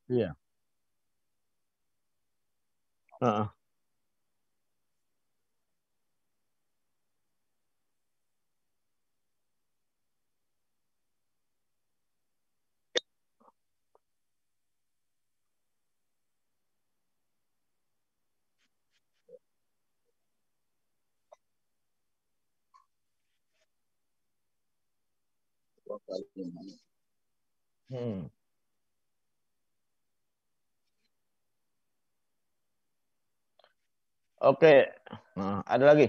Iya. Hmm. Oke. Ada lagi?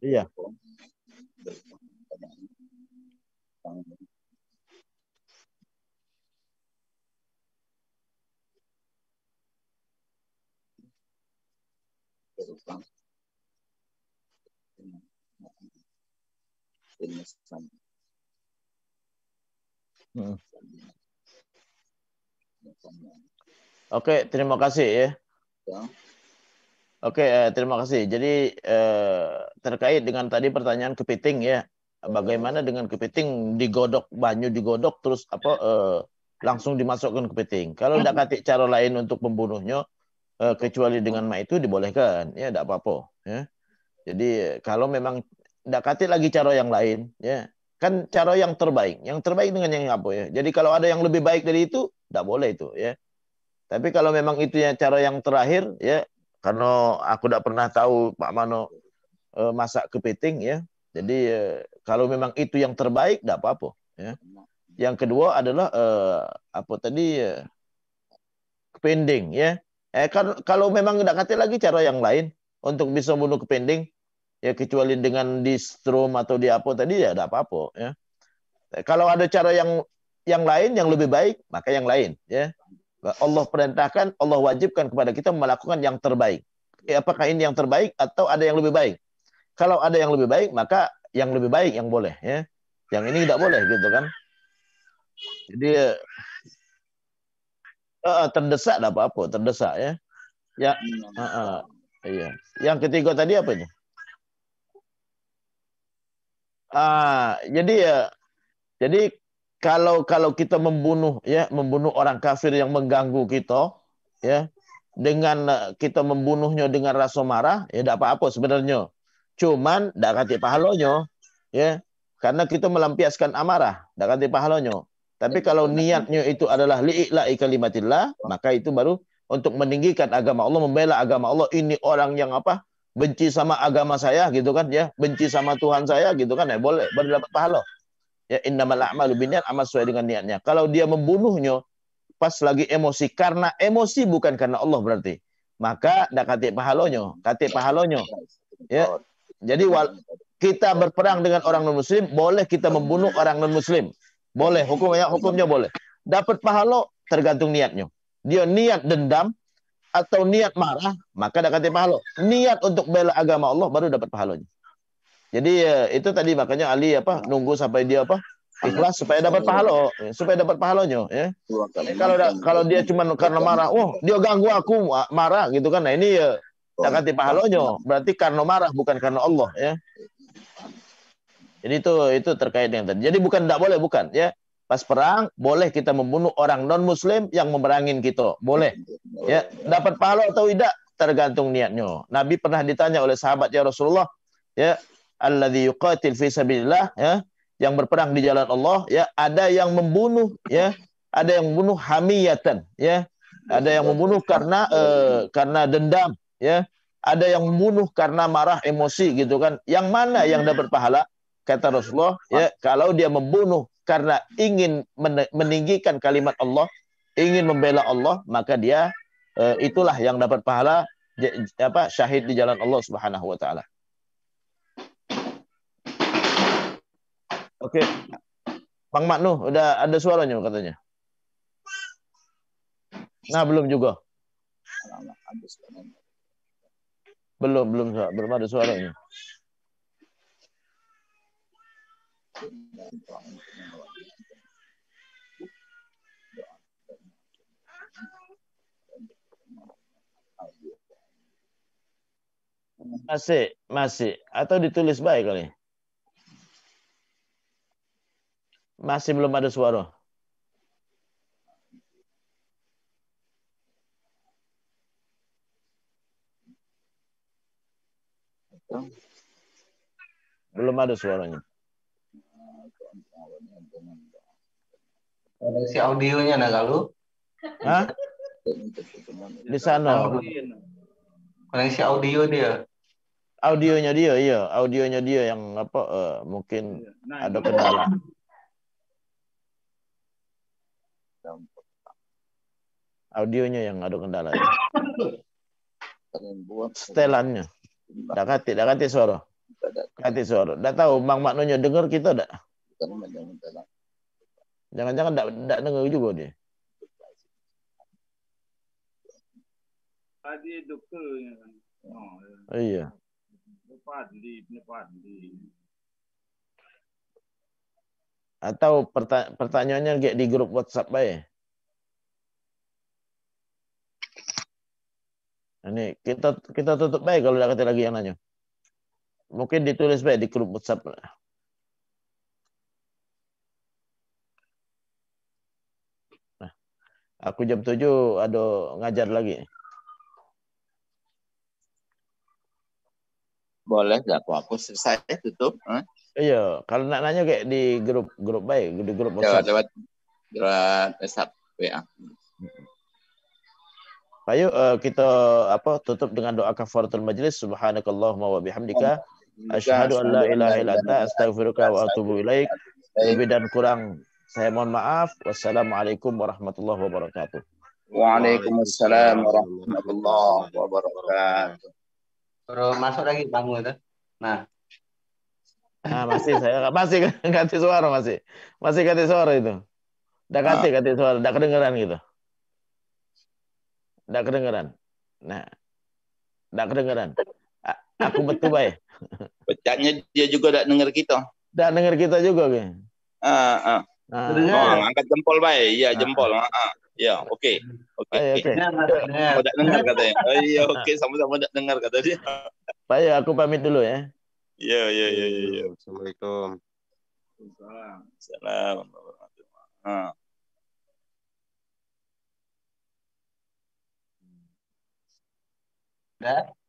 Iya. Oke, terima kasih ya. Oke, terima kasih. Jadi terkait dengan tadi pertanyaan kepiting ya, bagaimana dengan kepiting digodok, banyu digodok terus langsung dimasukkan kepiting. Kalau tidak kasih cara lain untuk membunuhnya, kecuali dengan mak itu dibolehkan, ya tidak apa-apa. Ya. Jadi kalau memang tidak kasih lagi cara yang lain, ya kan cara yang terbaik dengan yang apa ya. Jadi kalau ada yang lebih baik dari itu, tidak boleh itu ya. Tapi kalau memang itu ya cara yang terakhir ya, karena aku tidak pernah tahu Pak Mano masak kepiting ya. Jadi kalau memang itu yang terbaik, tidak apa-apa. Ya. Yang kedua adalah apa tadi kepiting ya. Kalau memang tidak kata lagi cara yang lain untuk bisa bunuh kepiting ya, kecuali dengan di strom atau di apa tadi ya tidak apa-apa ya. Kalau ada cara yang lain yang lebih baik, maka yang lain ya. Allah perintahkan, Allah wajibkan kepada kita melakukan yang terbaik. Apakah ini yang terbaik atau ada yang lebih baik? Kalau ada yang lebih baik, maka yang lebih baik yang boleh ya. Yang ini tidak boleh gitu kan. Jadi terdesak tidak apa-apa, terdesak ya. Ya, iya. Yang ketiga tadi apa itu? Jadi kalau kita membunuh orang kafir yang mengganggu kita ya, dengan kita membunuhnya dengan rasa marah ya tidak apa-apa sebenarnya. Cuman tidak kasih pahalanya ya, karena kita melampiaskan amarah, tidak kasih pahalanya. Tapi kalau niatnya itu adalah li'ila'i kalimatillah, maka itu baru untuk meninggikan agama Allah, membela agama Allah. Ini orang yang benci sama agama saya gitu kan ya, benci sama Tuhan saya gitu kan ya, boleh, baru dapat pahala. Ya, innamal a'malu binniyat, amal sesuai dengan niatnya. Kalau dia membunuhnya pas lagi emosi, karena emosi bukan karena Allah berarti, maka tidak katik pahalanya. Ya. Jadi kita berperang dengan orang non muslim, boleh kita membunuh orang non muslim. Boleh, hukumnya boleh. Dapat pahala tergantung niatnya. Dia niat dendam atau niat marah, maka tidak katik pahala. Niat untuk bela agama Allah baru dapat pahalanya. Jadi itu tadi makanya Ali nunggu sampai dia ikhlas supaya dapat pahalanya ya. Kalau dia cuma karena marah, dia ganggu aku, marah gitu kan. Nah ini tak ganti pahalanya, berarti karena marah bukan karena Allah ya. Jadi itu terkait dengan tadi. Jadi bukan tidak boleh, bukan ya. Pas perang boleh kita membunuh orang non muslim yang memerangin kita, boleh. Ya, dapat pahala atau tidak tergantung niatnya. Nabi pernah ditanya oleh sahabat, ya Rasulullah, ya, alladzi yuqatil fi sabilillah ya, yang berperang di jalan Allah ya, ada yang membunuh ya, ada yang membunuh hamiyatan ya, ada yang membunuh karena dendam ya, ada yang membunuh karena marah emosi gitu kan. Yang mana yang dapat pahala? Kata Rasulullah ya, kalau dia membunuh karena ingin meninggikan kalimat Allah, ingin membela Allah, maka dia itulah yang dapat pahala syahid di jalan Allah Subhanahu wa taala. Oke. Bang Maknu, udah ada suaranya katanya. Nah, belum juga. Belum ada suaranya. Masih atau ditulis baik kali. Masih belum ada suara. Belum ada suaranya. Koneksi audionya nah kalau. Hah? Di sana. Koneksi audio dia. Audionya dia, iya. Audionya dia yang mungkin ada kendala. Audionya yang ada kendala. Setelannya. Dak kati suara. Kati suara. Dak tahu Bang Maknonya dengar kita dak? Jangan-jangan dak dengar juga dia. Tadi dokternya kan. Oh, Iya. Padli. Atau pertanyaannya kayak di grup WhatsApp bae. Ini kita tutup baik kalau ada lagi yang nanya. Mungkin ditulis baik di grup WhatsApp. Nah, aku jam 7 ada ngajar lagi. Boleh, nggak apa-apa. Selesai, tutup. Iya, kalau nak nanya kayak di grup baik, di grup Lewat WhatsApp. WhatsApp, WA. Ayo kita tutup dengan doa kafaratul majlis. Subhanakallahumma wa bihamdika asyhadu an la ilaha illa anta astaghfiruka wa atubu ilaik. Lebih dan kurang saya mohon maaf. Wassalamualaikum warahmatullahi wabarakatuh. Waalaikumsalam warahmatullahi wabarakatuh. Suruh masuk lagi kamu itu. Nah, Masih ganti suara masih ganti suara itu. Udah ganti suara, udah kedengeran gitu. Udah kedengeran. Nah, udah kedengeran. Aku betul baik. Pecahnya dia juga udah dengar kita. Udah denger kita juga kan. Oh, angkat jempol baik. Iya, jempol. Ya, oke. Oke. Udah dengar katanya. Oh, iya, oke, sama-sama udah dengar kata dia. Pak, aku pamit dulu ya. Iya. Assalamualaikum. Salam. udah.